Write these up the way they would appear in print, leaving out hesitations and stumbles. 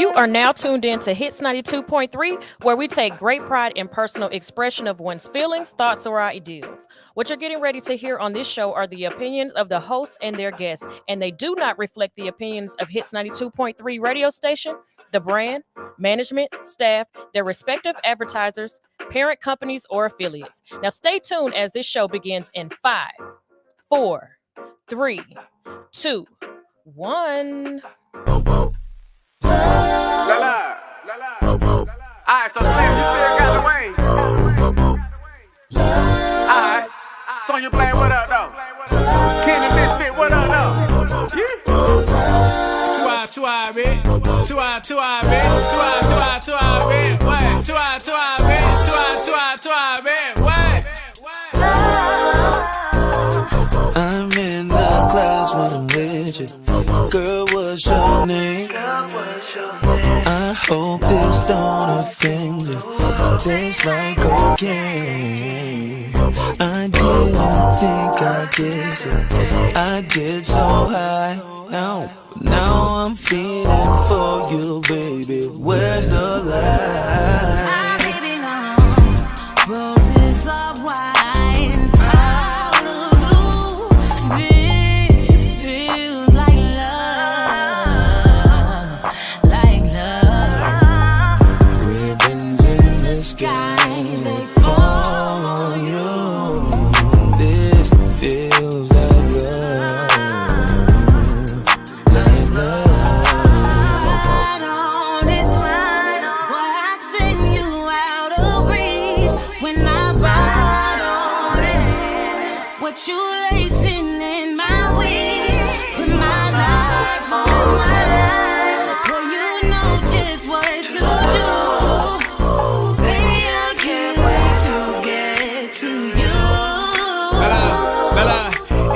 You are now tuned in to Hits 92.3, where we take great pride in personal expression of one's feelings, thoughts, or ideals. What you're getting ready to hear on this show are the opinions of the hosts and their guests, and they do not reflect the opinions of Hits 92.3 radio station, the brand, management, staff, their respective advertisers, parent companies, or affiliates. Now stay tuned as this show begins in 5, 4, 3, 2, 1. Alright, so Slim, you still got the way. Alright, so you playing what up though? Kenny Misfit, what up though? Yeah. Two eye, bitch. Two eye, bitch. Two eye, bitch. What? Two eye, bitch. What? I'm in the clouds when I'm with you. Girl, what's your name? I hope this don't offend you. Tastes like cocaine. I didn't think I'd get it. I get so high now I'm feeling for you, baby. Where's the light? Baby, now roses of wine. This feels like love. Ribbons in the sky, they fall on you. This feels like love. Right on it, boy, I send you out of reach when I ride on it. What you lacing in my weed? Put my life on my life. Boy, you know just what to do. Baby, I can't wait to get to you. Bella,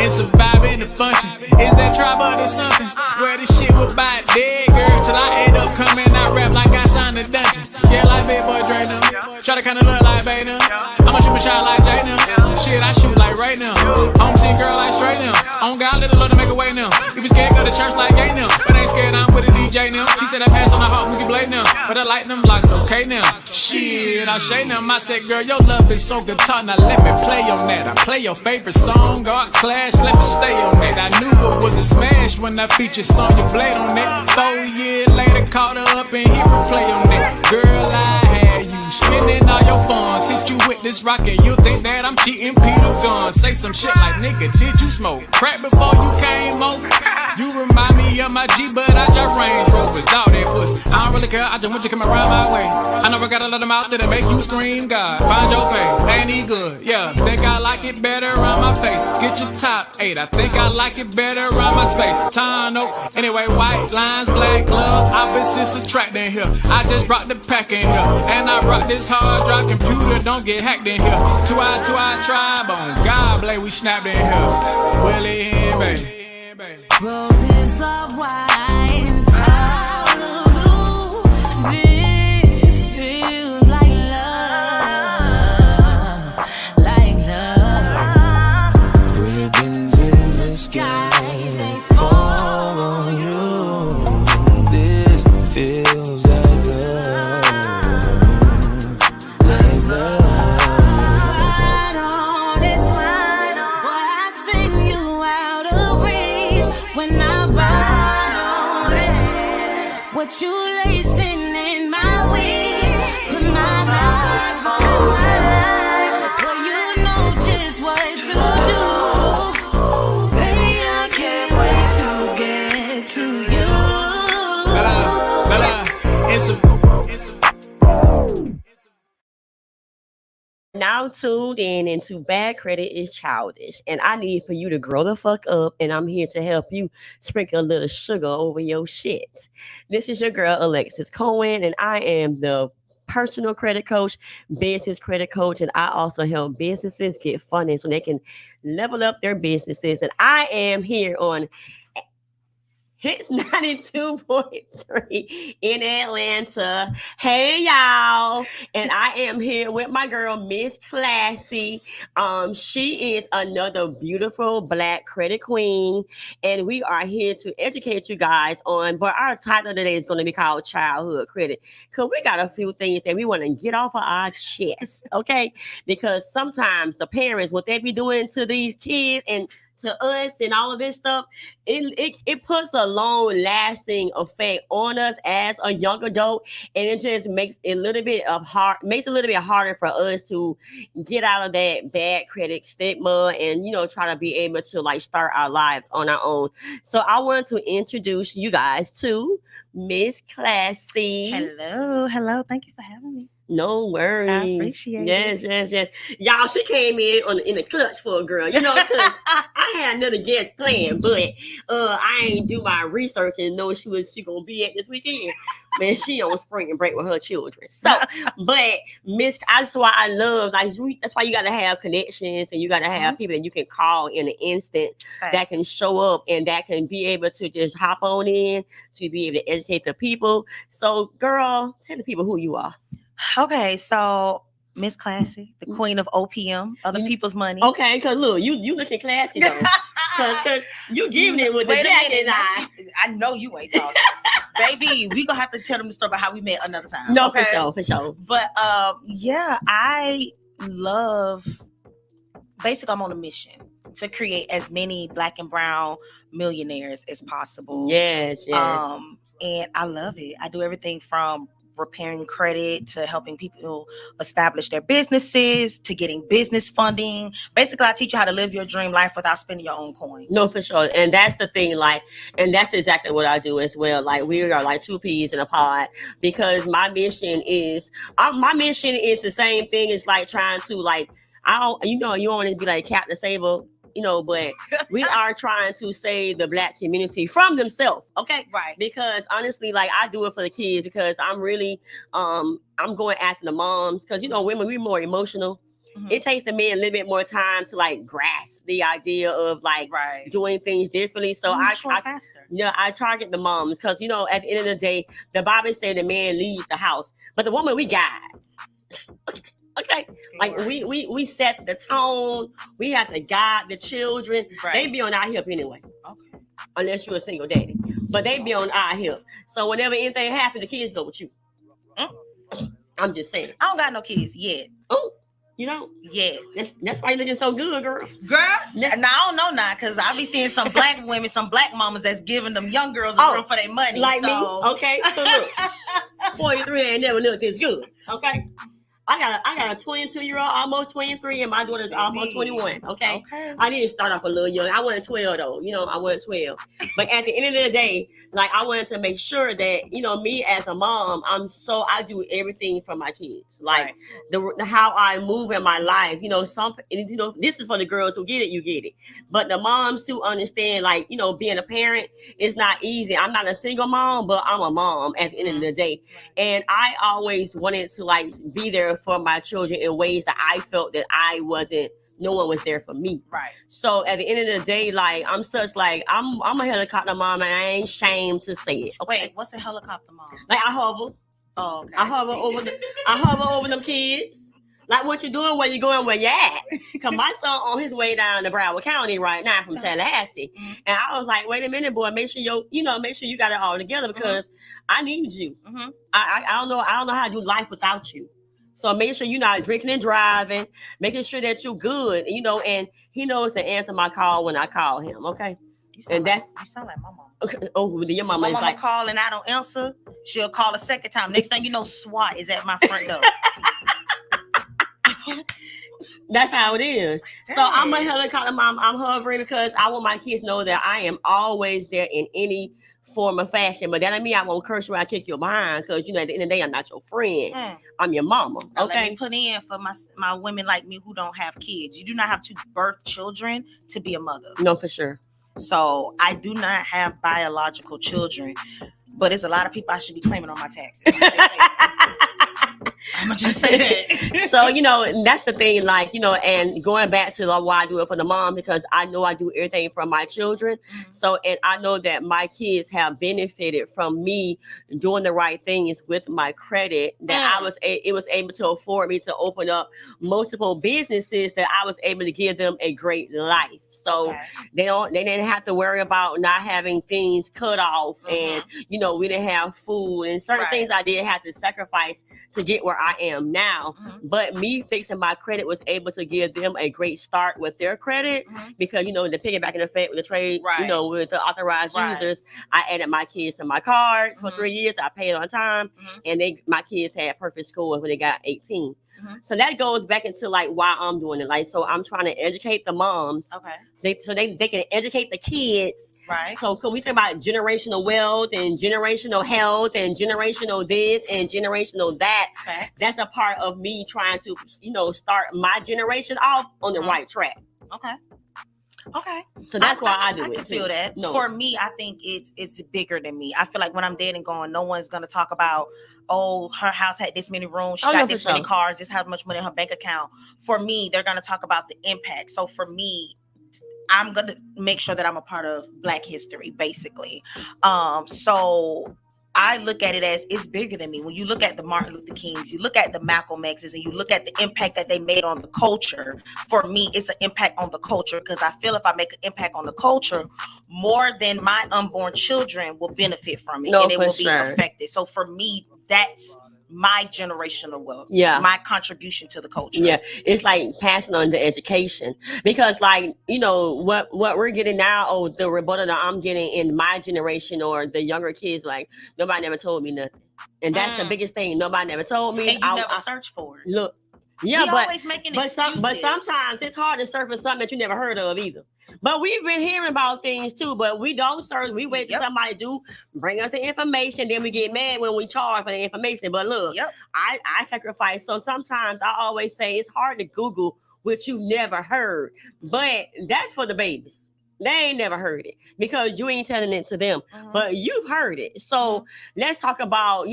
it's a vibe in the function. Is that tribal or something? Where this shit was by dead girl till I end up coming out rap like I signed a dungeon. Yeah, like big boy Dre now. Try to kinda look like Bay now. I'ma shoot my shot like Jay now. Shit, I shoot like right now. Home team girl like straight now. On God, let the Lord to make a way now. If you scared, go to church like gay now. But ain't scared, I'm with a DJ now. She said I passed on the heart, we can blade now. But I like them blocks, okay now. Shit, I shade them. I said, girl, your love is so guitar. Now let me play on that. I play your favorite song, God Clash, let me stay on that. I knew it was a smash when I featured Sonya Blade on it. 4 years later, caught her up and hit replay on it. Girl, I had you spending all your funds. Hit you with this rock and you think that I'm cheating Peter Gunn. Say some shit like, nigga, did you smoke crack before you came over? You remind me of my G, but I just Range Rovers. Dog that pussy, I don't really care, I just want you to come around my way. I know I gotta let them out there to make you scream, God. Find your face, ain't he good? Yeah, think I like it better around my face. Get your top 8, I think I like it better around my space. Tano, anyway, white lines, black gloves, opposites attract in here. I just brought the pack in here, and I brought this hard drive computer, don't get hacked in here. Two eye tribe on God, blade, we snapped in here. Willie and baby. Roses of wine, blue. This feels like love. Ribbons in the sky, they fall on you. This feels like love. Right on it, boy, I send you out of reach when I ride on it. What you lacing in my weed? Put my life on my life. Boy, you know just what to do. Baby, I can't wait to get to you. Bella, it's the Now tuned in into Bad Credit Is Childish, and I need for you to grow the fuck up, and I'm here to help you sprinkle a little sugar over your shit. This is your girl Alexis Cohen, and I am the personal credit coach, business credit coach, and I also help businesses get funding so they can level up their businesses. And I am here on Hits 92.3 in Atlanta. Hey y'all. And I am here with my girl, Miss Classy. She is another beautiful black credit queen. And we are here to educate you guys on, but our title today is going to be called Childhood Credit. Because we got a few things that we want to get off of our chest, okay? Because sometimes the parents, what they be doing to these kids and to us and all of this stuff, it puts a long lasting effect on us as a young adult, and it just makes it a little bit harder for us to get out of that bad credit stigma and try to be able to like start our lives on our own. So I wanted to introduce you guys to Miss Classy. Hello. Thank you for having me. No worries. I appreciate it. Yes. Y'all, she came in the clutch for a girl, because I had another guest planned, but I ain't do my research and know she gonna be at this weekend. Man, she on spring break with her children. So, but that's why I love, that's why you gotta have connections and you gotta have people that you can call in an instant that can show up and that can be able to just hop on in to be able to educate the people. So, girl, tell the people who you are. Okay, so Miss Classy, the queen of OPM, other people's money. Okay, because look, you looking classy though. Because you giving it with the jacket. I know you ain't talking. Baby, we gonna have to tell them the story about how we met another time. No, okay? for sure. But yeah, I love, basically I'm on a mission to create as many black and brown millionaires as possible. Yes. And I love it. I do everything from repairing credit to helping people establish their businesses to getting business funding. Basically, I teach you how to live your dream life without spending your own coin. No, for sure. And that's the thing, and that's exactly what I do as well. Like, we are like two peas in a pod, because my mission is the same thing as like trying to you don't want to be like Captain Saber, but we are trying to save the black community from themselves. Okay. Right. Because honestly, I do it for the kids, because I'm really, I'm going after the moms, because, women, we're more emotional. Mm-hmm. It takes the men a little bit more time to grasp the idea of doing things differently. So I target the moms, because, at the end of the day, the Bible said the man leaves the house, but the woman we guide. Okay, we set the tone. We have to guide the children. Right. They be on our hip anyway. Okay. Unless you're a single daddy, but they be on our hip. So whenever anything happens, the kids go with you. I'm just saying. I don't got no kids yet. Oh, you don't? Yeah. That's why you're looking so good, girl. Now I don't know now, because I be seeing some black women, some black mamas that's giving them young girls a run for their money. Like me. Okay. So look, 43 ain't never looked this good. Okay. I got a 22-year-old, almost 23, and my daughter's almost 21. Okay. I need to start off a little young. I wanted 12 though. I wanted 12. But at the end of the day, I wanted to make sure that me as a mom, I do everything for my kids. The how I move in my life. This is for the girls who get it. You get it. But the moms who understand, being a parent is not easy. I'm not a single mom, but I'm a mom at the end of the day, and I always wanted to be there for my children in ways that I felt that no one was there for me. Right. So at the end of the day, I'm a helicopter mom, and I ain't ashamed to say it. Okay? Wait, what's a helicopter mom? I hover. Oh, okay. I hover over them kids. What you doing, where you going, where you at? Because my son on his way down to Broward County right now from Tallahassee. Mm-hmm. And I was like, wait a minute, boy, make sure you got it all together, because I need you. Mm-hmm. I don't know how to do life without you. So make sure you're not drinking and driving, making sure that you're good, and he knows to answer my call when I call him, okay? You sound like my mom. Okay. Oh, your mama my is mama call and I don't answer. She'll call a second time. Next thing you know, SWAT is at my front door. That's how it is. Dang. So I'm a helicopter mom. I'm hovering because I want my kids to know that I am always there in any form of fashion. But that doesn't mean I won't curse you or I kick you behind, because at the end of the day, I'm not your friend. I'm your mama. Now, let me put in for my women like me who don't have kids. You do not have to birth children to be a mother. No, for sure. So I do not have biological children, but it's a lot of people I should be claiming on my taxes. I'm gonna just say that. So, that's the thing, like, and going back to why I do it for the mom, because I know I do everything for my children. So, and I know that my kids have benefited from me doing the right things with my credit, that it was able to afford me to open up multiple businesses, that I was able to give them a great life. So they didn't have to worry about not having things cut off, and we didn't have food and certain things I did have to sacrifice to get where I am now. But me fixing my credit was able to give them a great start with their credit, because the piggybacking effect with the trade, with the authorized users, I added my kids to my cards for 3 years. I paid on time, and my kids had perfect scores when they got 18. So that goes back into like why I'm doing it. Like, so I'm trying to educate the moms. So they can educate the kids. Right. So we think about generational wealth and generational health and generational this and generational that. That's a part of me trying to, start my generation off on the right track. Okay. So that's why I do it. I can feel that. No. For me, I think it's bigger than me. I feel like when I'm dead and gone, no one's gonna talk about, oh, her house had this many rooms, she got this many cars, this how much money in her bank account. For me, they're gonna talk about the impact. So for me, I'm gonna make sure that I'm a part of Black history, basically. So I look at it as it's bigger than me. When you look at the Martin Luther Kings, you look at the Malcolm X's, and you look at the impact that they made on the culture. For me, it's an impact on the culture, because I feel if I make an impact on the culture, more than my unborn children will benefit from it, and it will be affected. So for me, that's my generational wealth, my contribution to the culture. It's like passing on the education, because like what we're getting now, or the rebuttal that I'm getting in my generation or the younger kids, like nobody never told me nothing, and that's the biggest thing. Nobody never told me, and you never search for it. Look, we always making excuses. But sometimes it's hard to search for something that you never heard of either. But we've been hearing about things too, but we don't search. We wait for somebody to bring us the information, then we get mad when we charge for the information. But look, I sacrifice. So sometimes I always say it's hard to Google what you never heard, but that's for the babies. They ain't never heard it because you ain't telling it to them, but you've heard it. So let's talk about,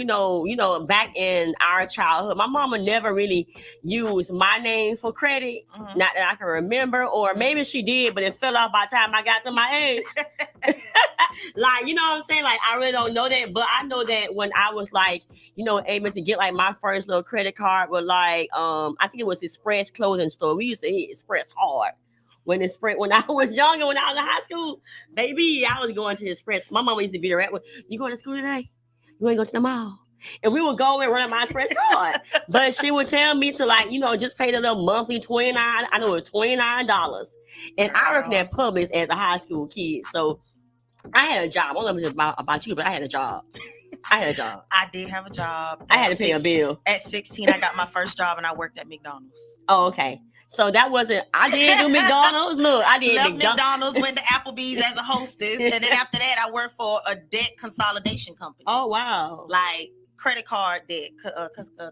back in our childhood, my mama never really used my name for credit. Not that I can remember, or maybe she did, but it fell off by the time I got to my age. Like, you know what I'm saying? Like, I really don't know that, but I know that when I was like, able to get like my first little credit card with like, I think it was Express clothing store. We used to hit Express hard. When I was younger, when I was in high school, baby, I was going to Express. My mama used to be there. You going to school today? You ain't go to the mall? And we would go and run my Express card. But she would tell me to like, just pay the little monthly $29. I know it was $29. And I worked at Publix as a high school kid. So I had a job. I don't know about you, but I had a job. I did have a job. I had to pay a bill. At 16, I got my first job, and I worked at McDonald's. Oh, okay. So that wasn't, I did do McDonald's. Look, I did McDonald's, went to Applebee's as a hostess. And then after that, I worked for a debt consolidation company. Oh, wow. Like credit card debt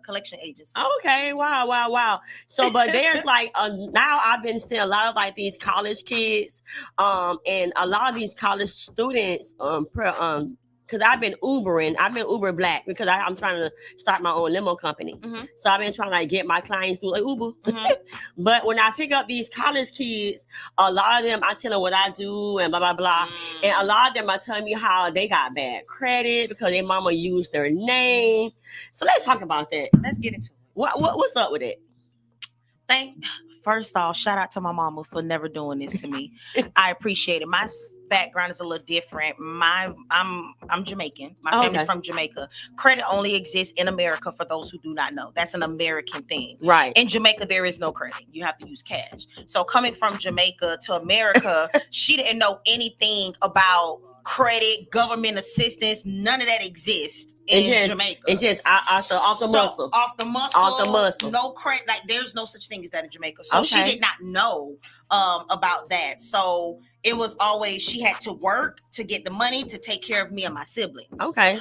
collection agency. Okay. Wow. So, but there's like, now I've been seeing a lot of like these college kids, and a lot of these college students, because I've been Uber Black because I'm trying to start my own limo company. So I've been trying to like get my clients through like Uber. But when I pick up these college kids, a lot of them, I tell them what I do and blah, blah, blah. And a lot of them are telling me how they got bad credit because their mama used their name. So let's talk about that. Let's get into it. What's up with it? First off, shout out to my mama for never doing this to me. I appreciate it. My background is a little different. I'm Jamaican. My family's from Jamaica. Credit only exists in America for those who do not know. That's an American thing. Right. In Jamaica, there is no credit. You have to use cash. So coming from Jamaica to America, she didn't know anything about credit, government assistance, none of that exists in Jamaica. It's just off the muscle. Off the muscle. No credit. Like there's no such thing as that in Jamaica. So she did not know. about that. So it was always she had to work to get the money to take care of me and my siblings. Okay.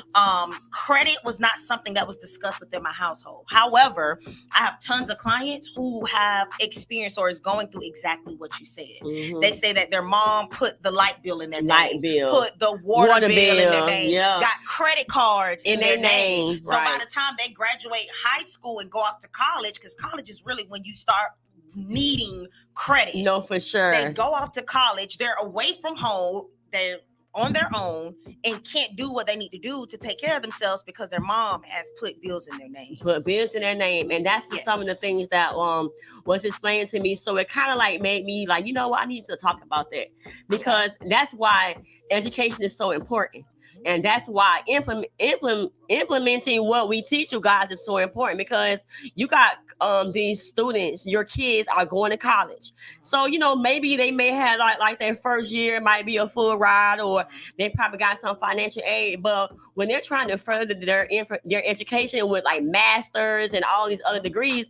Credit was not something that was discussed within my household. However, I have tons of clients who have experienced or is going through exactly what you said. Mm-hmm. They say that their mom put the light bill in their Light name, bill. put the water bill in their name, yeah. got credit cards in their name. So by the time they graduate high school and go off to college, because college is really when you start needing credit. No, for sure. They go off to college, they're away from home, they're on their own and can't do what they need to do to take care of themselves because their mom has put bills in their name. Put bills in their name. And that's some of the things that was explained to me. So it kind of like made me like, you know what, I need to talk about that, because that's why education is so important. And that's why implementing what we teach you guys is so important, because you got these students, your kids are going to college. So, you know, maybe they may have like their first year might be a full ride, or they probably got some financial aid. But when they're trying to further their education with like masters and all these other degrees,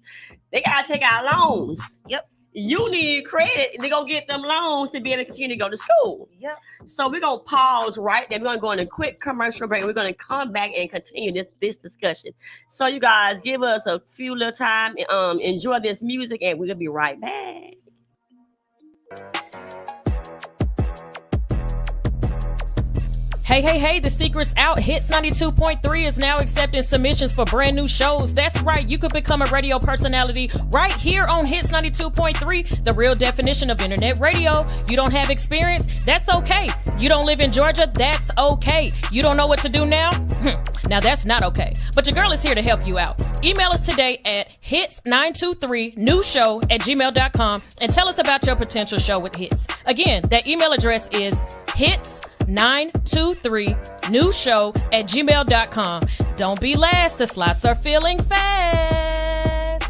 they got to take out loans. Yep. You need credit to go get them loans to be able to continue to go to school. Yep. So we're going to pause right there. We're going to go on a quick commercial break. We're going to come back and continue this discussion. So you guys give us a few little time, enjoy this music, and we're going to be right back. Hey, the secret's out. Hits 92.3 is now accepting submissions for brand new shows. That's right. You could become a radio personality right here on Hits 92.3, the real definition of internet radio. You don't have experience? That's okay. You don't live in Georgia? That's okay. You don't know what to do now? Now that's not okay. But your girl is here to help you out. Email us today at hits923newshow@gmail.com and tell us about your potential show with Hits. Again, that email address is hits923newshow@gmail.com. Don't be last. The slots are filling fast.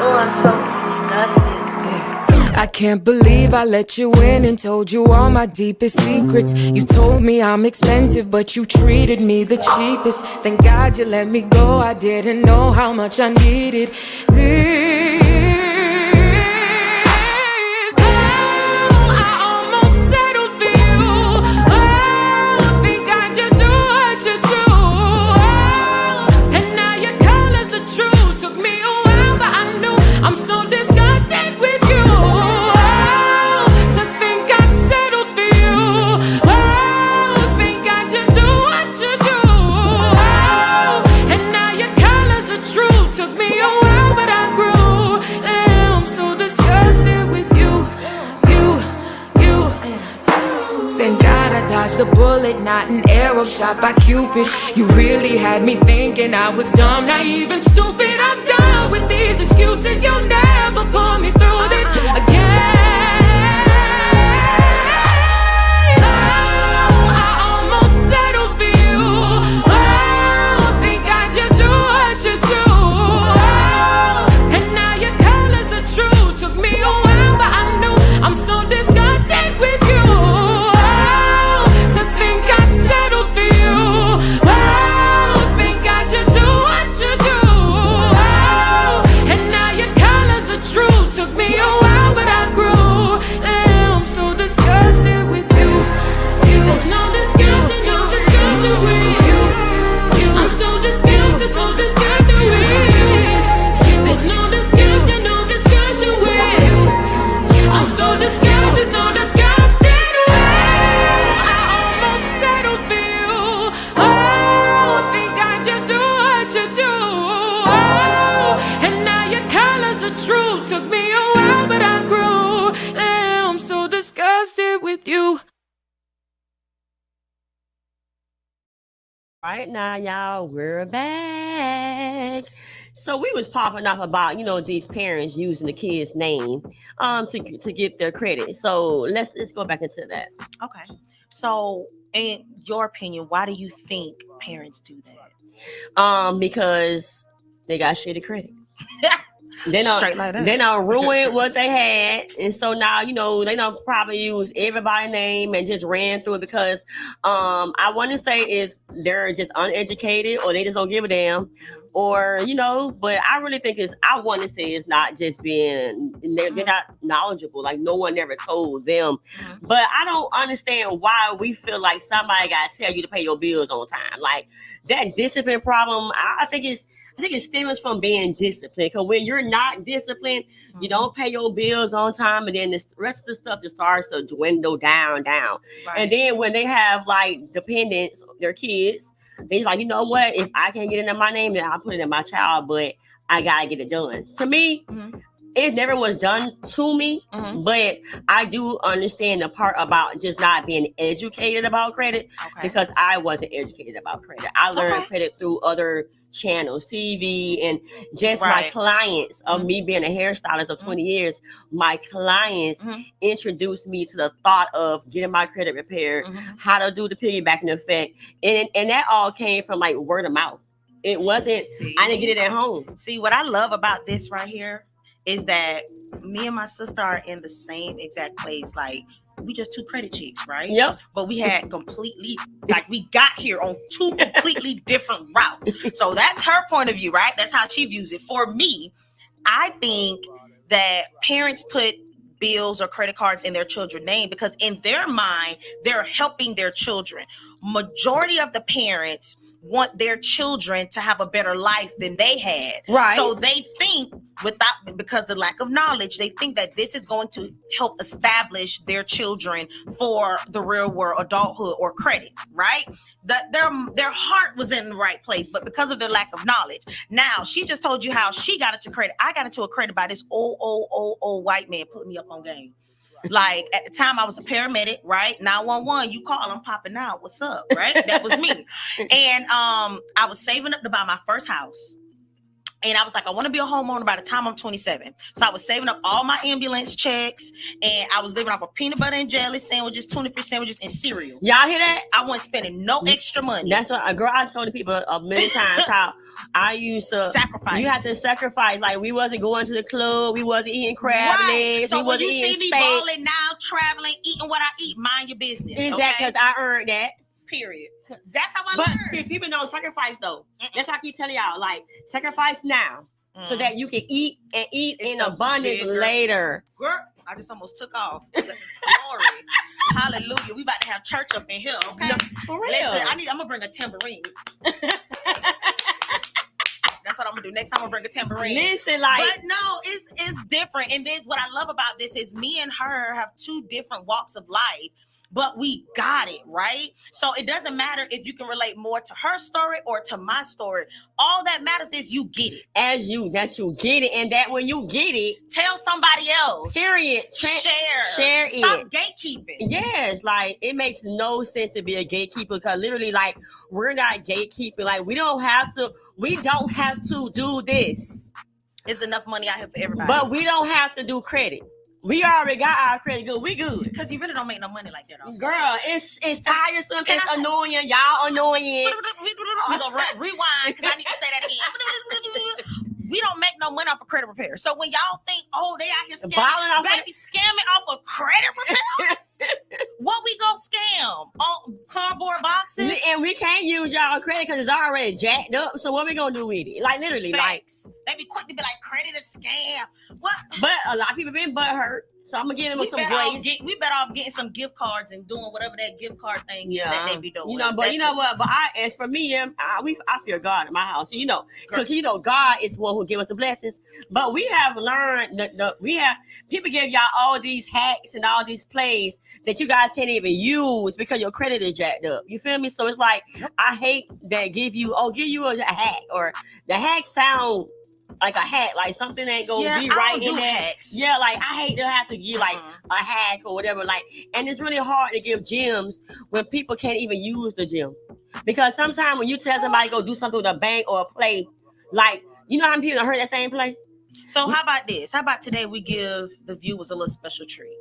Oh, I'm so disgusted. I can't believe I let you in and told you all my deepest secrets. You told me I'm expensive, but you treated me the cheapest. Thank God you let me go. I didn't know how much I needed this. I'm so disgusted with you. To think I settled for you. Think I just do what you do. And now your colors are true. Took me a while, but I grew. I'm so disgusted with you. Thank God I dodged a bullet, not an arrow shot by Cupid. You really had me thinking I was dumb, naive, and stupid. I'm done with these excuses. You'll never pull me through this again. I almost settled for you. Think I just do what you do. And now your colors are true. Took me a while, but I knew. I'm so disgusted with you. To think I settled for you. Think I just do what you do. And now your colors are true. Took me a while, but I grew. I'm so disgusted with you. There's no discussion with you. I'm so disgusted with you. There's no discussion with you. I'm so disgusted with you. I almost settled for you. Think I just do what you do. And now your colors are true. Took me a while, but I grew. I'm so disgusted with you. Right now, y'all, we're back. So we was popping off about, you know, these parents using the kid's name to get their credit. So let's go back into that. Okay. So in your opinion, why do you think parents do that? Because they got shitty credit. Straight like that. They done ruined what they had, and so now they done probably use everybody's name and just ran through it because I want to say is they're just uneducated or they just don't give a damn. Or but I really think I want to say it's not just being they're not knowledgeable. Like no one ever told them, but I don't understand why we feel like somebody got to tell you to pay your bills on time. Like that discipline problem. I think it stems from being disciplined. Because when you're not disciplined, you don't pay your bills on time, and then the rest of the stuff just starts to dwindle down. Right. And then when they have like dependents, their kids. They's like, you know what? If I can't get it in my name, then I'll put it in my child, but I gotta get it done. To me, it never was done to me, but I do understand the part about just not being educated about credit because I wasn't educated about credit. I learned credit through other channels, TV, and just my clients of me being a hairstylist of 20 years. My clients introduced me to the thought of getting my credit repaired, how to do the piggybacking effect, and that all came from like word of mouth. It wasn't. I didn't get it at home. See, what I love about this right here is that me and my sister are in the same exact place. Like we just two credit chicks, right? Yep. But we had completely, like we got here on two completely different routes. So that's her point of view, right? That's how she views it. For me, I think that parents put bills or credit cards in their children's name because in their mind, they're helping their children. Majority of the parents want their children to have a better life than they had. Right. So they think because the lack of knowledge, they think that this is going to help establish their children for the real world, adulthood, or credit, right? That their heart was in the right place, but because of their lack of knowledge. Now, she just told you how she got into credit. I got into a credit by this old white man putting me up on game. Like at the time I was a paramedic, right? 911, you call, I'm popping out. What's up, right? That was me. And I was saving up to buy my first house. And I was like, I want to be a homeowner by the time I'm 27. So I was saving up all my ambulance checks, and I was living off of peanut butter and jelly sandwiches, tuna-fish sandwiches, and cereal. Y'all hear that? I wasn't spending no extra money. That's what, girl, I told the people a million times how I used to sacrifice. You have to sacrifice. Like we wasn't going to the club, we wasn't eating crab legs. So we when wasn't you see me steak. balling now, traveling, eating what I eat, mind your business. Exactly, because I earned that. Period. That's how I But learned. see, people don't sacrifice though. That's why I keep telling y'all, like, sacrifice now. So that you can eat in abundance later. Girl, I just almost took off. Glory. Hallelujah. We about to have church up in here, okay? No, for real. Listen, I'm gonna bring a tambourine. That's what I'm gonna do. Next time I'm gonna bring a tambourine. Listen, like, but no, it's different. And this, what I love about this is me and her have two different walks of life. But we got it, right? So it doesn't matter if you can relate more to her story or to my story. All that matters is you get it. That you get it. And that when you get it, tell somebody else. Period. Share it. Stop gatekeeping. Yes, like it makes no sense to be a gatekeeper because literally, like, we're not gatekeeping. Like we don't have to do this. There's enough money out here for everybody. But we don't have to do credit. We already got our credit good. We good. Because you really don't make no money like that. Girl, it's tiresome. It's annoying. Y'all annoying. We're going to rewind because I need to say that again. We don't make no money off of credit repair. So when y'all think, oh, they out here scamming off of credit repair, what we gonna scam? On cardboard boxes? And we can't use y'all credit because it's already jacked up. So what we gonna do with it? Like literally, facts. They be quick to be like, credit is scam. What? But a lot of people been butthurt. So I'm gonna give them some grace. We better off getting some gift cards and doing whatever that gift card thing that they be doing. But you know what? But as for me, I fear God in my house. Because God is the one who give us the blessings. But we have learned we have people give y'all all these hacks and all these plays that you guys can't even use because your credit is jacked up. You feel me? So it's like I hate that give you a hack, or the hack sound like a hack, like something ain't gonna be right in there. Hacks. Yeah, like I hate to have to give like a hack or whatever. Like, and it's really hard to give gems when people can't even use the gem. Because sometimes when you tell somebody go do something with a bank or a play, like, you know how many people heard that same play? So how about this? How about today we give the viewers a little special treat?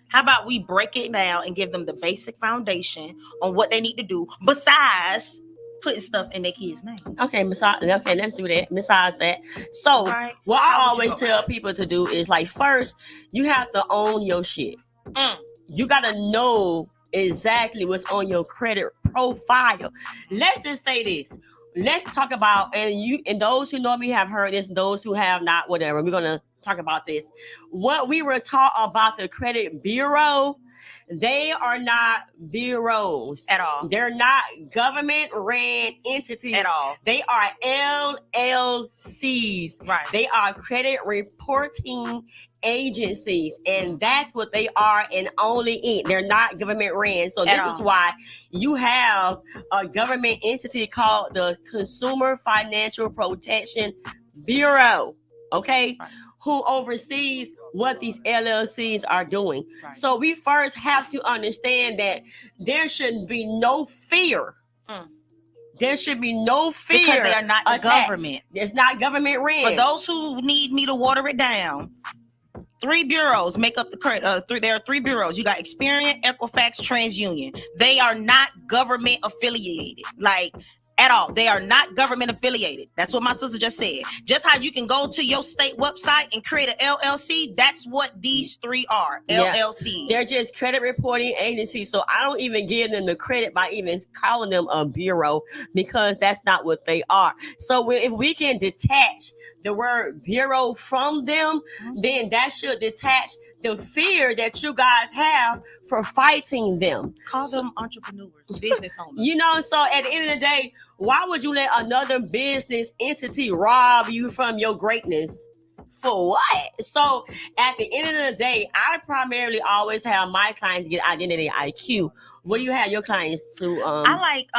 How about we break it down and give them the basic foundation on what they need to do besides putting stuff in their kids' name. Okay, okay, let's do that. Besides that, so Right. what I How would you always go tell about it? people to do is like first, you have to own your shit. Mm. You gotta know exactly what's on your credit profile. Let's just say this. Let's talk about and those who know me have heard this, those who have not, whatever. We're gonna talk about this. What we were taught about the credit bureau, they are not bureaus At all. They're not government ran entities At all. They are LLCs. Right. They are credit reporting agencies, and that's what they are, and only it. They're not government ran. So At this all. is why you have a government entity called the Consumer Financial Protection Bureau, okay, Right. who oversees what these LLCs are doing. Right. So we first have to understand that there should be no fear. Mm. There should be no fear Because they are not the attached. government. It's not government ran. For those who need me to water it down, 3 bureaus make up the credit. There are 3 bureaus. You got Experian, Equifax, TransUnion. They are not government affiliated, like at all. They are not government affiliated. That's what my sister just said. Just how you can go to your state website and create an LLC. That's what these 3 are. Yeah. LLCs. They're just credit reporting agencies. So I don't even give them the credit by even calling them a bureau, because that's not what they are. So if we can detach the word bureau from them, then that should detach the fear that you guys have for fighting them. Call them entrepreneurs, business owners. You know, so at the end of the day, why would you let another business entity rob you from your greatness? For what? So at the end of the day, I primarily always have my clients get identity IQ. What do you have your clients to? I like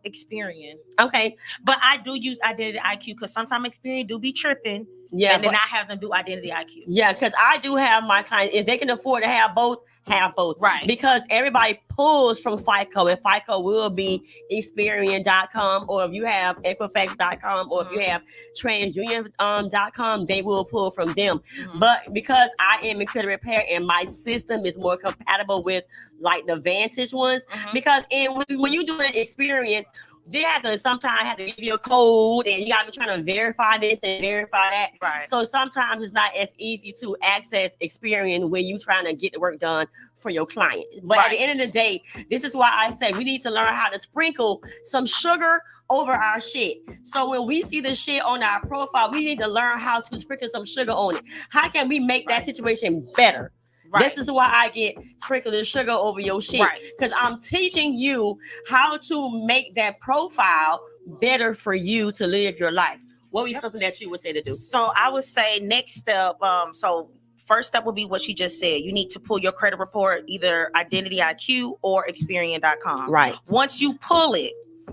Experian, Okay, but I do use Identity IQ because sometimes Experian do be tripping. yeah, and then but- I have them do Identity IQ. yeah, because I do have my clients. If they can afford to have both, have both. Right. Because everybody pulls from FICO, and FICO will be Experian.com, or if you have Equifax.com, or if you have TransUnion.com, they will pull from them. Mhm. But because I am in credit repair and my system is more compatible with like the Vantage ones, Mhm. because when you do an Experian, they sometimes have to give you a code, and you gotta be trying to verify this and verify that. Right. So sometimes it's not as easy to access Experian when you're trying to get the work done for your client. But at the end of the day, this is why I say we need to learn how to sprinkle some sugar over our shit. So when we see the shit on our profile, we need to learn how to sprinkle some sugar on it. How can we make that situation better? Right. This is why I get sprinkle the sugar over your shit. Right. Because I'm teaching you how to make that profile better for you to live your life. What would be something that you would say to do? So I would say next step. So first step would be what she just said. You need to pull your credit report, either Identity IQ or Experian.com. Right. Once you pull it,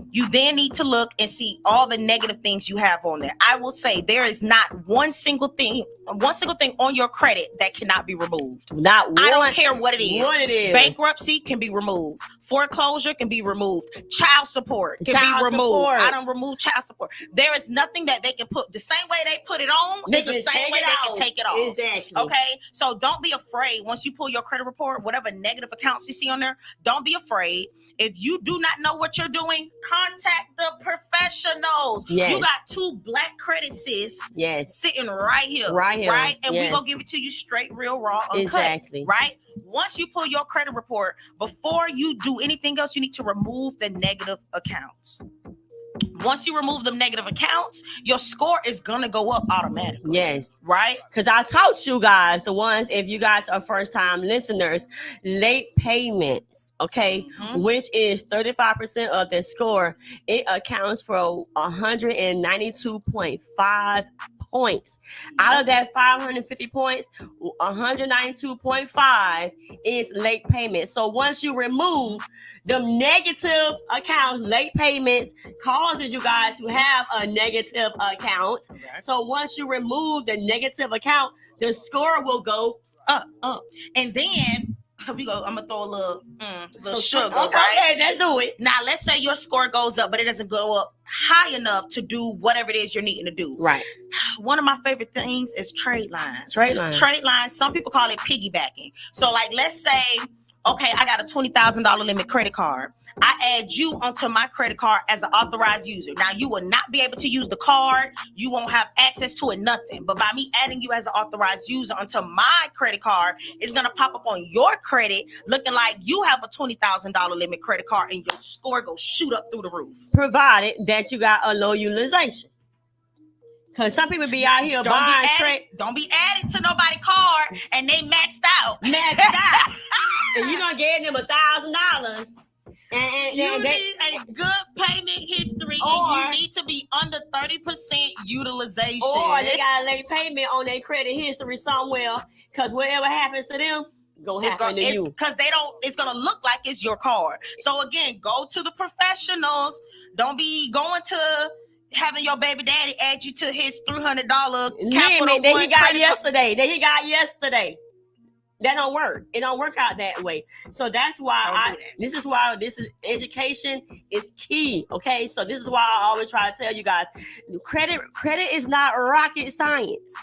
you then need to look and see all the negative things you have on there. I will say there is not one single thing on your credit that cannot be removed. Not one. I don't care what it is. What it is. Bankruptcy can be removed. Foreclosure can be removed. Child support can Child be removed. support. I don't remove child support. There is nothing that they can put. The same way they put it on They is the can same take way it they can out. take it off. Exactly. Okay? So don't be afraid. Once you pull your credit report, whatever negative accounts you see on there, don't be afraid. If you do not know what you're doing, contact the professionals. Yes. You got 2 black credit sis Yes. sitting right here. Right here. Right? And Yes. we're going to give it to you straight, real, raw, uncut. Exactly. Right? Once you pull your credit report, before you do anything else, you need to remove the negative accounts. Once you remove the negative accounts, your score is going to go up automatically. Yes. Right? Because I taught you guys, the ones, if you guys are first-time listeners, late payments, okay, Mhm. which is 35% of the score, it accounts for 192.5 points. Out of that 550 points, 192.5 is late payment. So once you remove the negative accounts, late payments causes you guys to have a negative account. So once you remove the negative account, the score will go up. And then I'm gonna throw a little sugar, Okay, right? let's do it. Now, let's say your score goes up, but it doesn't go up high enough to do whatever it is you're needing to do. Right. One of my favorite things is trade lines. Trade lines. Trade lines. Some people call it piggybacking. So, like, let's say Okay, I got a $20,000 limit credit card. I add you onto my credit card as an authorized user. Now, you will not be able to use the card. You won't have access to it, nothing. But by me adding you as an authorized user onto my credit card, it's going to pop up on your credit looking like you have a $20,000 limit credit card and your score goes shoot up through the roof. Provided that you got a low utilization. Because some people be out here buying credit. Don't be added to nobody's card and they maxed out. And you done gave them $1,000. And you need a good payment history, and you need to be under 30% utilization. Or they got a late payment on their credit history somewhere, because whatever happens to them, gonna happen to you. Because it's gonna look like it's your card. So again, go to the professionals. Don't be going to having your baby daddy add you to his $300 Capital that One he got credit yesterday. That don't work. It don't work out that way. So that's why this is education is key. Okay. So this is why I always try to tell you guys, credit is not rocket science.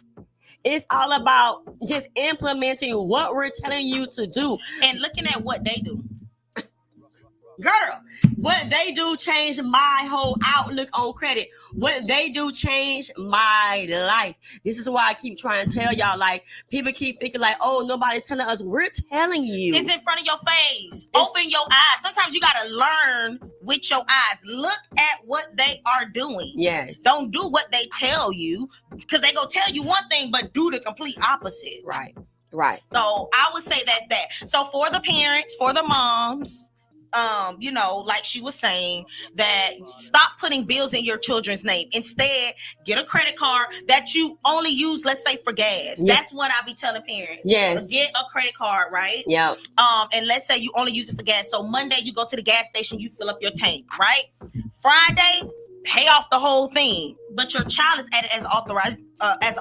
It's all about just implementing what we're telling you to do and looking at what they do. Girl, what they do changed my whole outlook on credit. What they do changed my life. This is why I keep trying to tell y'all, like, people keep thinking like, oh, nobody's telling us. We're telling you. It's in front of your face. Open your eyes. Sometimes you got to learn with your eyes. Look at what they are doing. Yes. Don't do what they tell you, because they going to tell you one thing, but do the complete opposite. Right. So I would say that's that. So for the parents, for the moms, like she was saying, that stop putting bills in your children's name. Instead, get a credit card that you only use, let's say, for gas. Yep. That's what I be telling parents. Yes. Get a credit card, right? Yeah. And let's say you only use it for gas. So Monday you go to the gas station, you fill up your tank, right? Friday, pay off the whole thing, but your child is added as an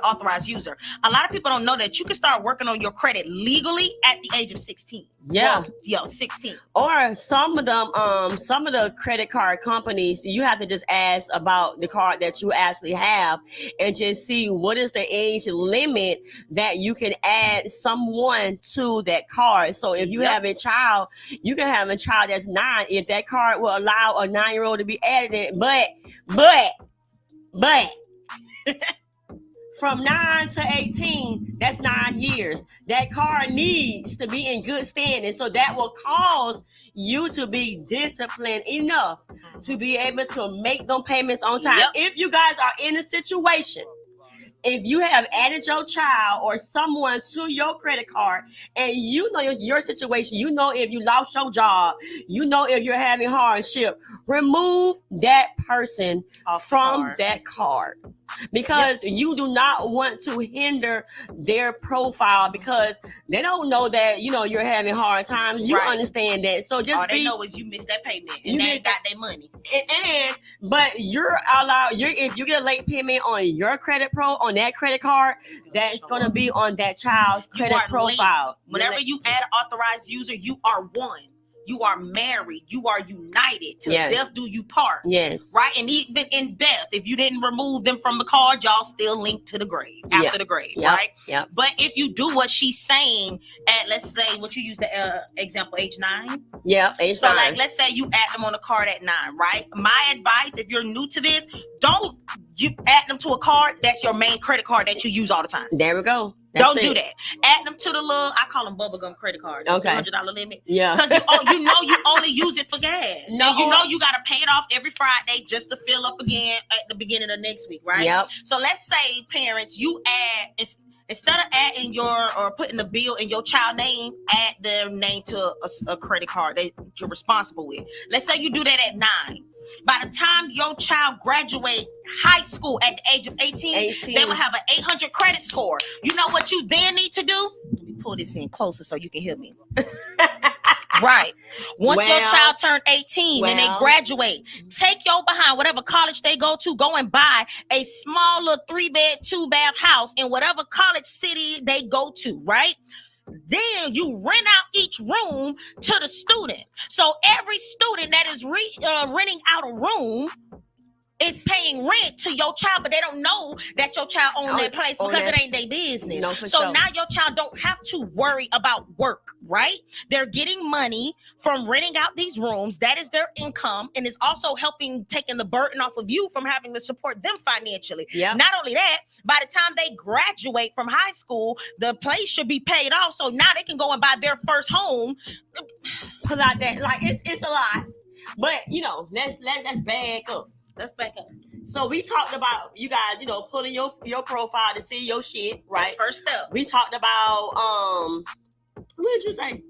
authorized user. A lot of people don't know that you can start working on your credit legally at the age of 16. Yeah. 16. Or some of the credit card companies, you have to just ask about the card that you actually have and just see what is the age limit that you can add someone to that card. So if you have a child, you can have a child that's 9. If that card will allow a 9-year-old to be added in, but from 9 to 18, that's 9 years. That card needs to be in good standing. So that will cause you to be disciplined enough to be able to make them payments on time. Yep. If you guys are in a situation, if you have added your child or someone to your credit card and you know your situation, you know if you lost your job, you know if you're having hardship, remove that person from that card. Because you do not want to hinder their profile, because they don't know that you're having hard times. You understand that. So just all they know is you missed that payment and they got their money. But you're allowed. If you get a late payment on your credit on that credit card, that's going to be on that child's credit profile. Late. Whenever you add an authorized user, you are one. You are married. You are united. Till death do you part. Yes. Right? And even in death, if you didn't remove them from the card, y'all still linked to the grave, after the grave, right? Yeah. But if you do what she's saying at, let's say, what you use the example, age 9? Yeah, age 9. So like, let's say you add them on a card at 9, right? My advice, if you're new to this, don't you add them to a card that's your main credit card that you use all the time. There we go. Don't do that. Add them to the little, I call them bubblegum credit cards. Okay. $100 limit. Yeah. Because you only use it for gas. No. And you got to pay it off every Friday just to fill up again at the beginning of next week, right? Yep. So let's say, parents, you add, instead of adding or putting the bill in your child name, add their name to a credit card that you're responsible with. Let's say you do that at 9. By the time your child graduates high school at the age of 18, they will have an 800 credit score. You know what you then need to do? Let me pull this in closer so you can hear me. Right. Once your child turned 18 and they graduate, take your behind whatever college they go to, go and buy a small little 3-bed, 2-bath house in whatever college city they go to, right? Then you rent out each room to the student. So every student that is renting out a room is paying rent to your child, but they don't know that your child owns that place because it ain't their business. No, for so sure. now your child don't have to worry about work, right? They're getting money from renting out these rooms. That is their income, and is also helping taking the burden off of you from having to support them financially. Yeah. Not only that, by the time they graduate from high school, the place should be paid off. So now they can go and buy their first home. Like that, like it's a lot. But let's back up. Let's back up. So we talked about you guys, pulling your profile to see your shit, right? That's first step. We talked about what did you say?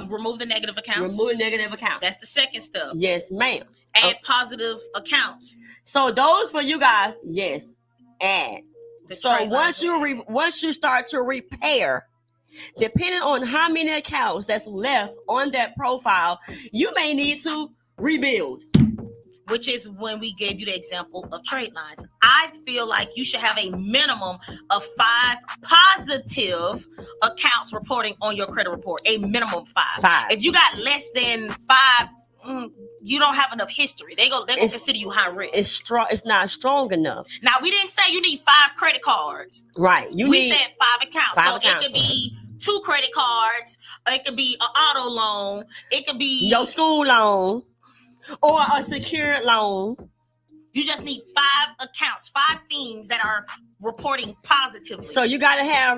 Remove the negative accounts. Remove negative accounts. That's the second step. Yes, ma'am. Add positive accounts. So those for you guys, yes, add. So once you start to repair, depending on how many accounts that's left on that profile, you may need to rebuild. Which is when we gave you the example of trade lines. I feel like you should have a minimum of 5 positive accounts reporting on your credit report. A minimum of 5. If you got less than 5, you don't have enough history. They're gonna consider you high risk. It's not strong enough. Now, we didn't say you need 5 credit cards. Right. We said 5 accounts. 5 so accounts. It could be 2 credit cards. It could be an auto loan. It could be your school loan. Or a secured loan. You just need 5 accounts, 5 things that are reporting positively. So you gotta have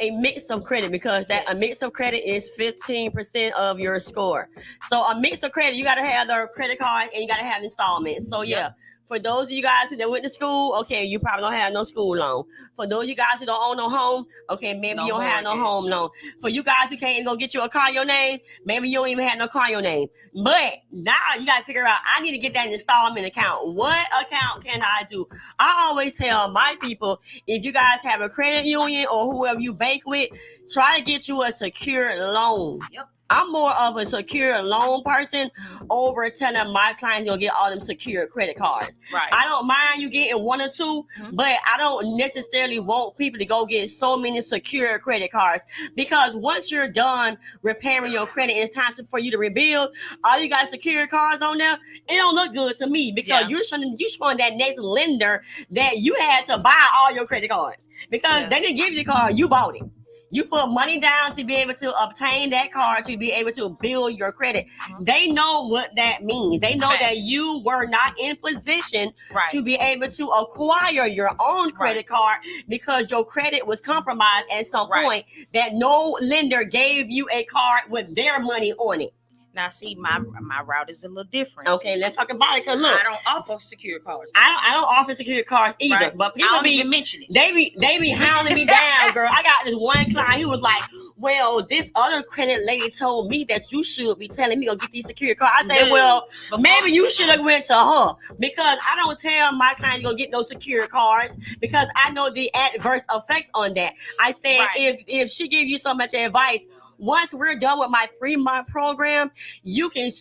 a mix of credit, because a mix of credit is 15% of your score. So a mix of credit, you gotta have the credit card and you gotta have installments. So yeah. For those of you guys who went to school, okay, you probably don't have no school loan. For those of you guys who don't own no home, okay, maybe you don't have no home loan. For you guys who can't even go get you a car in your name, maybe you don't even have no car in your name. But now you got to figure out, I need to get that installment account. What account can I do? I always tell my people, if you guys have a credit union or whoever you bank with, try to get you a secured loan. Yep. I'm more of a secure loan person over telling my clients you'll get all them secure credit cards. Right. I don't mind you getting 1 or 2, but I don't necessarily want people to go get so many secure credit cards, because once you're done repairing your credit, it's time for you to rebuild. All you got secure cards on there, it don't look good to me, because you're showing that next lender that you had to buy all your credit cards, because they didn't give you the card, you bought it. You put money down to be able to obtain that card, to be able to build your credit. They know what that means. They know that you were not in position to be able to acquire your own credit card, because your credit was compromised at some point, that no lender gave you a card with their money on it. Now, see, my route is a little different. Okay, let's talk about it. Cause look, I don't offer secure cards. I don't offer secure cards either. But people I don't even mention it. They be hounding me down, girl. I got this one client who was like, "Well, this other credit lady told me that you should be telling me to get these secure cards." I say, "Well, maybe you should have went to her, because I don't tell my clients to go get those secure cards, because I know the adverse effects on that." I said, if she give you so much advice, once we're done with my 3-month program, you can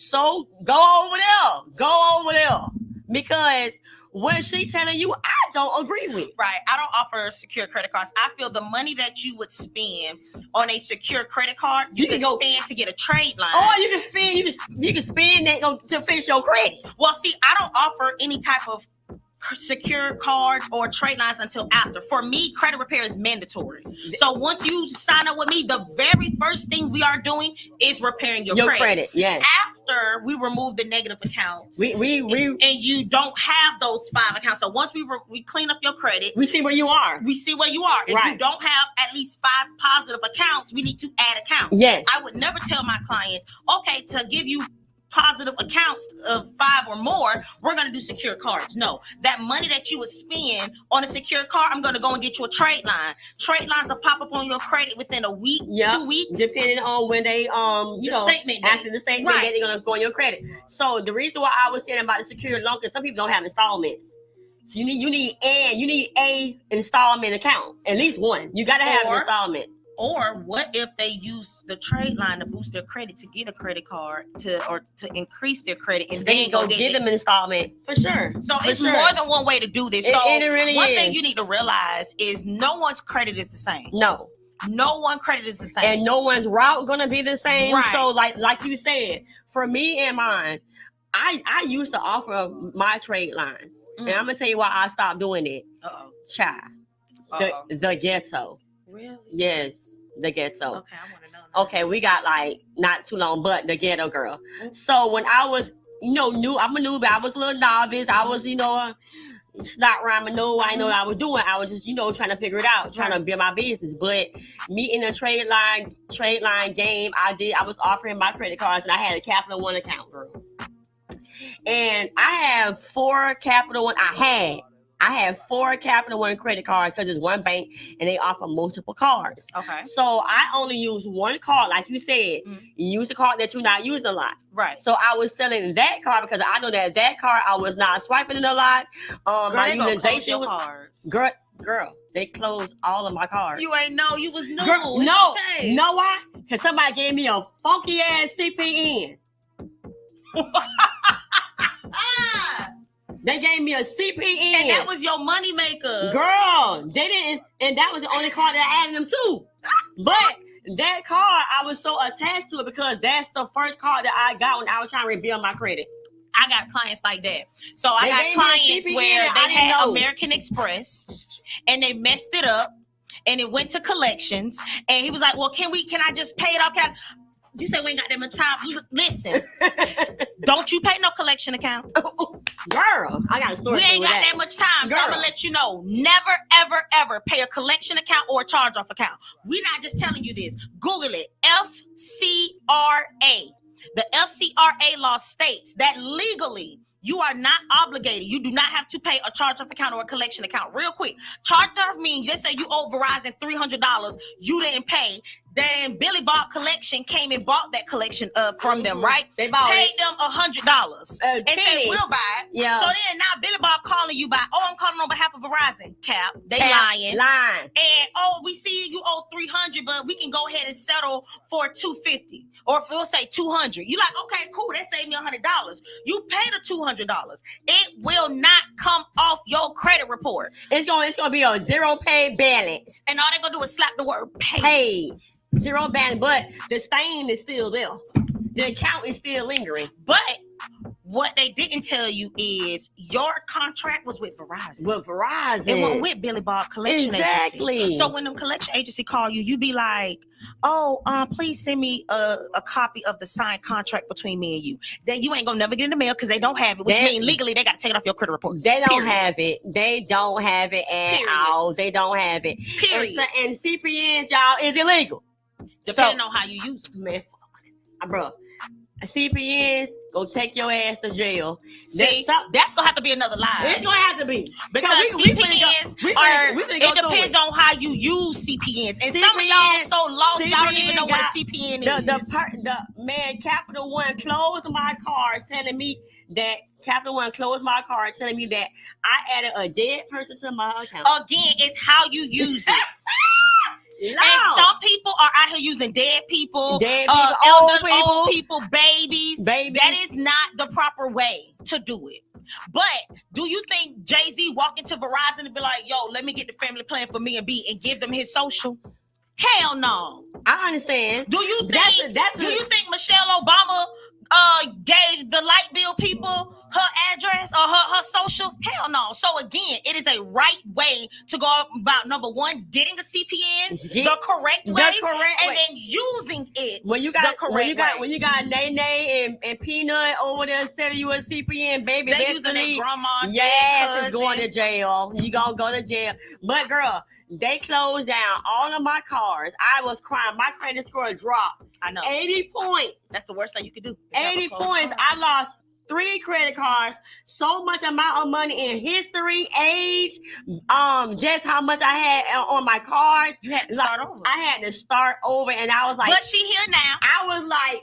go over there, because what she telling you, I don't agree with. Right. I don't offer secure credit cards. I feel the money that you would spend on a secure credit card, you can spend to get a trade line. Or you can spend that to fix your credit. Well, see, I don't offer any type of secure cards or trade lines until after. For me, credit repair is mandatory. So once you sign up with me, the very first thing we are doing is repairing your credit. Yes. After we remove the negative accounts, we and you don't have those 5 accounts. So once we clean up your credit, we see where you are. If you don't have at least 5 positive accounts, we need to add accounts. Yes. I would never tell my clients, okay, to give you positive accounts of 5 or more, we're going to do secure cards. No, that money that you would spend on a secure card, I'm going to go and get you a trade line. Trade lines will pop up on your credit within a week, 2 weeks, depending on when they statement after the statement they're going to go on your credit. So the reason why I was saying about the secure loan, because some people don't have installments. So you need a installment account, at least one. You got to have an installment. Or what if they use the trade line to boost their credit, to get a credit card, to increase their credit, and they can go get them an installment for sure. So it's more than one way to do this. So it really one is. thing you need to realize is no one's credit is the same. No one credit is the same, and no one's route gonna be the same. Right. So like you said, for me and mine, I used to offer my trade lines, and I'm gonna tell you why I stopped doing it. Child, the ghetto. Really? Yes, the ghetto. Okay, I want to know. Now. Okay, we got like not too long, but the ghetto girl. So when I was, new, I'm a newbie. I was a little novice. I was, snot rhyming. No, I know what I was doing. I was just, trying to figure it out, trying to build my business. But me in the trade line game, I was offering my credit cards, and I had a Capital One account, girl. And I have 4 Capital One. I have 4 Capital One credit cards because it's one bank and they offer multiple cards. Okay. So I only use one card, like you said. You use a card that you're not using a lot. Right. So I was selling that card because I know that card I was not swiping it a lot. My utilization was cards. Girl, they closed all of my cards. You ain't know you was new. Girl, no, okay. You know why? Because somebody gave me a funky ass CPN. They gave me a CPN. And that was your money maker. Girl, they didn't, and that was the only card that I added them to. But that card, I was so attached to it because that's the first card that I got when I was trying to rebuild my credit. I got clients like that. So I got clients where they had American Express and they messed it up and it went to collections. And he was like, well, can I just pay it off? You say we ain't got that much time. Listen, don't you pay no collection account. Girl, I got a story. We ain't got that much time. Girl. So I'm going to let you know, never, ever, ever pay a collection account or a charge-off account. We're not just telling you this. Google it. FCRA. The FCRA law states that legally, you are not obligated. You do not have to pay a charge-off account or a collection account. Real quick, charge-off means, let's say you owe Verizon $300, you didn't pay. Then Billy Bob Collection came and bought that collection from them, right? They paid them $100 and said, we'll buy it. Yeah. So then now Billy Bob calling you back. Oh, I'm calling on behalf of Verizon. Cap, they lying. And we see you owe $300, but we can go ahead and settle for $250. Or if we'll say $200. You like, okay, cool, that saved me $100. You pay the $200. It will not come off your credit report. It's gonna be a zero pay balance. And all they're gonna do is slap the word pay. Zero balance, but the stain is still there. The account is still lingering. But what they didn't tell you is your contract was with Verizon. It wasn't with Billy Bob Collection Agency. So when the collection agency call you, you be like, please send me a copy of the signed contract between me and you. Then you ain't gonna never get in the mail because they don't have it, which means legally they gotta take it off your credit report. They don't have it. They don't have it at all. They don't have it. Period. And CPNs, y'all, is illegal. Depending on how you use it. Man, bro. CPNs, go take your ass to jail. See, that's gonna have to be another lie. It's gonna have to be because CPNs it depends on how you use CPNs. And some of y'all so lost, y'all don't even know what a CPN is. The man, Capital One closed my cards, telling me that Capital One closed my card, telling me that I added a dead person to my account. Again, it's how you use it. No. And some people are out here using dead people, old people, babies. That is not the proper way to do it. But do you think Jay-Z walk into Verizon and be like, yo, let me get the family plan for me and B and give them his social? Hell no. I understand. Do you think Michelle Obama gave the light bill people her address or her social? Hell no. So again, it is a right way to go about, number one, getting a CPN the correct way, and then using it when you got when you got Nene and Peanut over there instead of you a CPN, baby. They using their grandma's yes, it's going to jail. You gonna go to jail. But girl, they closed down all of my cards. I was crying. My credit score dropped. I know. 80 points. That's the worst thing you could do. 80 points. I lost 3 credit cards, so much amount of money in history, age, just how much I had on my cards. You had to start over. I had to start over, and I was like, but she here now. I was like,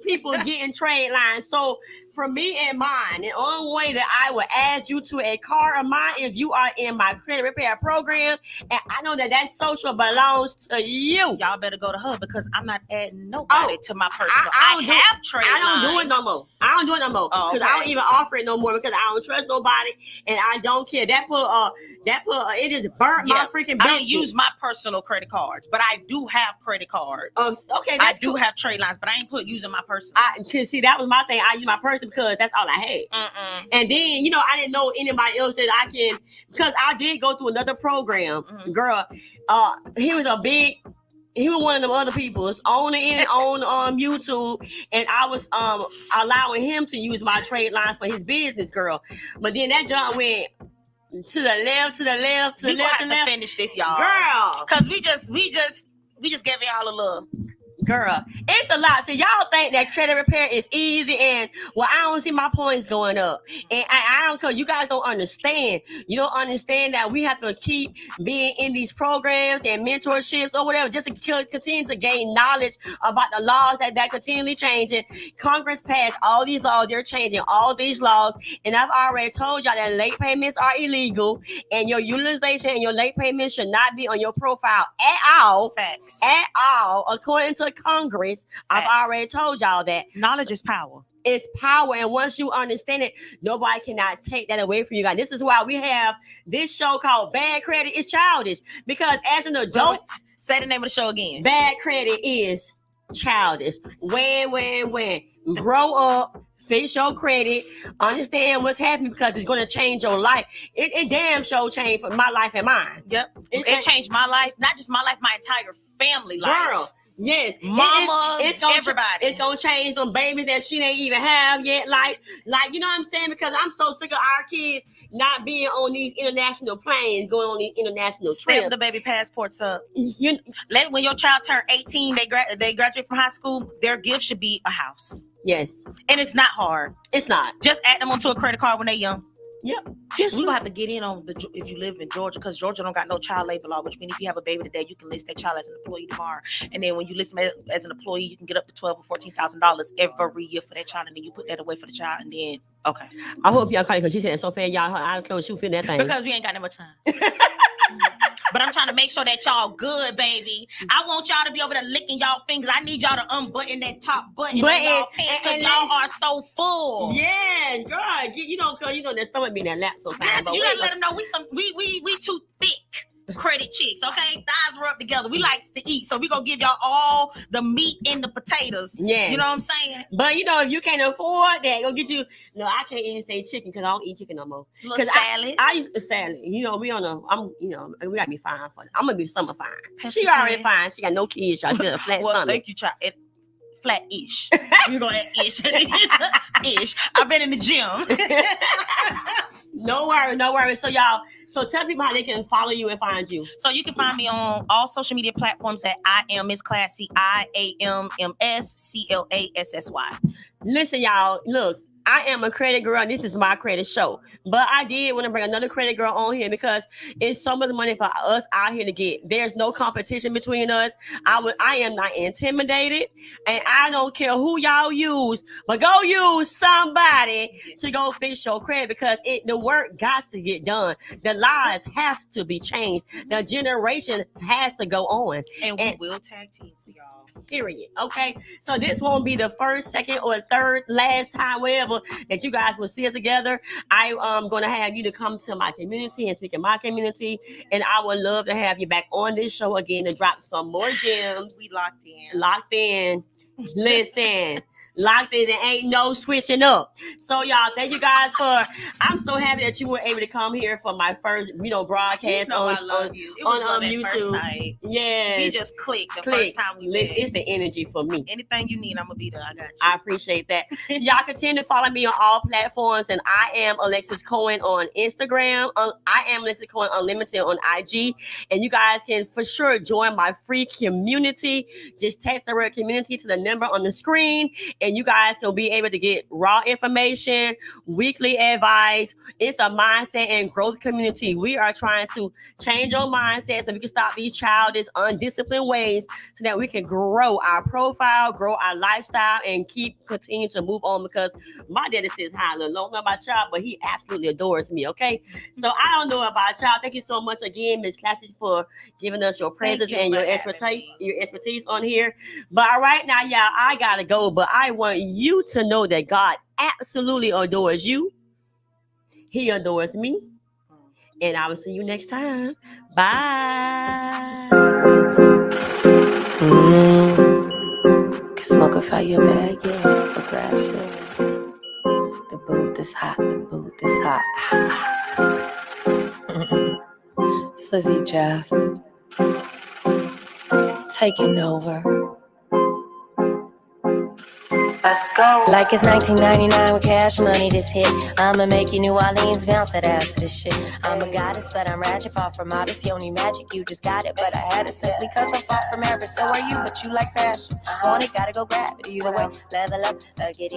people getting trade lines. So for me and mine, the only way that I would add you to a card of mine is you are in my credit repair program, and I know that social belongs to you. Y'all better go to her because I'm not adding nobody to my personal. I have trade lines. I don't do it no more. Because I don't even offer it no more because I don't trust nobody and I don't care. That it just burnt my freaking business. I don't use my personal credit cards, but I do have credit cards. Okay, I do have trade lines, but I ain't using my personal. See, that was my thing. I use my personal it because that's all I had. And then, you know, I didn't know anybody else that I can, because I did go through another program. Girl, he was one of them other people's on YouTube, and I was allowing him to use my trade lines for his business, girl. But then that John went to the left. We have to finish this, y'all, girl, because we just gave y'all a little. Girl, it's a lot. So y'all think that credit repair is easy, and well, I don't see my points going up. And I don't know, you guys don't understand. You don't understand that we have to keep being in these programs and mentorships or whatever, just to continue to gain knowledge about the laws that continually changing. Congress passed all these laws. They're changing all these laws. And I've already told y'all that late payments are illegal, and your utilization and your late payments should not be on your profile at all. Facts. At all, according to Congress. I've already told y'all that knowledge is power. It's power, and once you understand it, nobody cannot take that away from you guys. This is why we have this show called Bad Credit Is Childish, because as an adult, say the name of the show again. Bad credit is childish. When grow up, fix your credit, understand what's happening, because it's going to change your life. It damn sure changed for my life and mine. Yep, it changed my life, not just my life, my entire family life. Girl. Yes, mama, it's gonna everybody. It's gonna change them babies that she ain't even have yet. Like you know what I'm saying? Because I'm so sick of our kids not being on these international planes, going on these international trips. Stamp the baby passports up. When your child turn 18, they graduate from high school. Their gift should be a house. Yes, and it's not hard. It's not. Just add them onto a credit card when they're young. Yep. We're gonna have to get in on if you live in Georgia, because Georgia don't got no child labor law, which means if you have a baby today, you can list that child as an employee tomorrow. And then when you list them as an employee, you can get up to $12,000 or $14,000 every year for that child, and then you put that away for the child, and then okay. I hope y'all call it, because she said so fair, y'all. I don't know she feel that thing. Because we ain't got that much time. But I'm trying to make sure that y'all good, baby. I want y'all to be over there licking y'all fingers. I need y'all to unbutton that top button on y'all pants, because y'all are so full. Yes, girl. You know, cause you know that stomach be in that lap sometimes. Yes, you gotta let them know we too thick credit chicks, okay? Thighs rub together. We likes to eat, so we gonna give y'all all the meat and the potatoes. Yeah, you know what I'm saying? But you know, if you can't afford that, go get you. No, I can't even say chicken because I don't eat chicken no more. Little salad. I used to salad. You know, we gotta be fine for it. I'm gonna be summer fine. She already fine. She got no kids. Y'all just a flat stomach. Thank you, child. Flat-ish. You're gonna add ish. Ish. I've been in the gym. No worries. So y'all, tell people how they can follow you and find you. So you can find me on all social media platforms at I am Miss Classy, IAMMSCLASSY. Listen, y'all, look. I am a credit girl, and this is my credit show. But I did want to bring another credit girl on here because it's so much money for us out here to get. There's no competition between us. I am not intimidated, and I don't care who y'all use, but go use somebody to go fix your credit, because the work got to get done. The lives have to be changed. The generation has to go on. And we will tag team for y'all. Period. Okay, so this won't be the first, second, or third, last time, wherever that you guys will see us together. I am going to have you to come to my community and speak in my community, and I would love to have you back on this show again to drop some more gems. We locked in. Listen. Locked in, and ain't no switching up. So y'all, thank you guys I'm so happy that you were able to come here for my first, broadcast on YouTube. Yes. We just clicked the first time we met. It's the energy for me. Anything you need, I'm gonna be there. I got you. I appreciate that. So y'all continue to follow me on all platforms, and I am Alexis Cohen on Instagram. I am Alexis Cohen Unlimited on IG, and you guys can for sure join my free community. Just text the word community to the number on the screen, and you guys will be able to get raw information, weekly advice. It's a mindset and growth community. We are trying to change your mindset so we can stop these childish, undisciplined ways so that we can grow our profile, grow our lifestyle, and continue to move on, because my daddy says hi. I don't know about y'all, but he absolutely adores me, okay? So I don't know about y'all. Thank you so much again, Ms. Classy, for giving us your presence and your expertise on here. But all right, now, y'all, I got to go, but I want you to know that God absolutely adores you. He adores me. And I will see you next time. Bye. Can smoke a fire bag, yeah, or grass, yeah. The booth is hot, the booth is hot. Slizzy Jeff, taking over. Let's go. Like it's 1999 with cash money this hit. I'ma make you New Orleans bounce that ass to this shit. I'm a goddess, but I'm ratchet, far from modest. You only magic, you just got it, but I had it simply cause I'm far from average. So are you, but you like fashion. Want it, gotta go grab it. Either way, level up, look at it.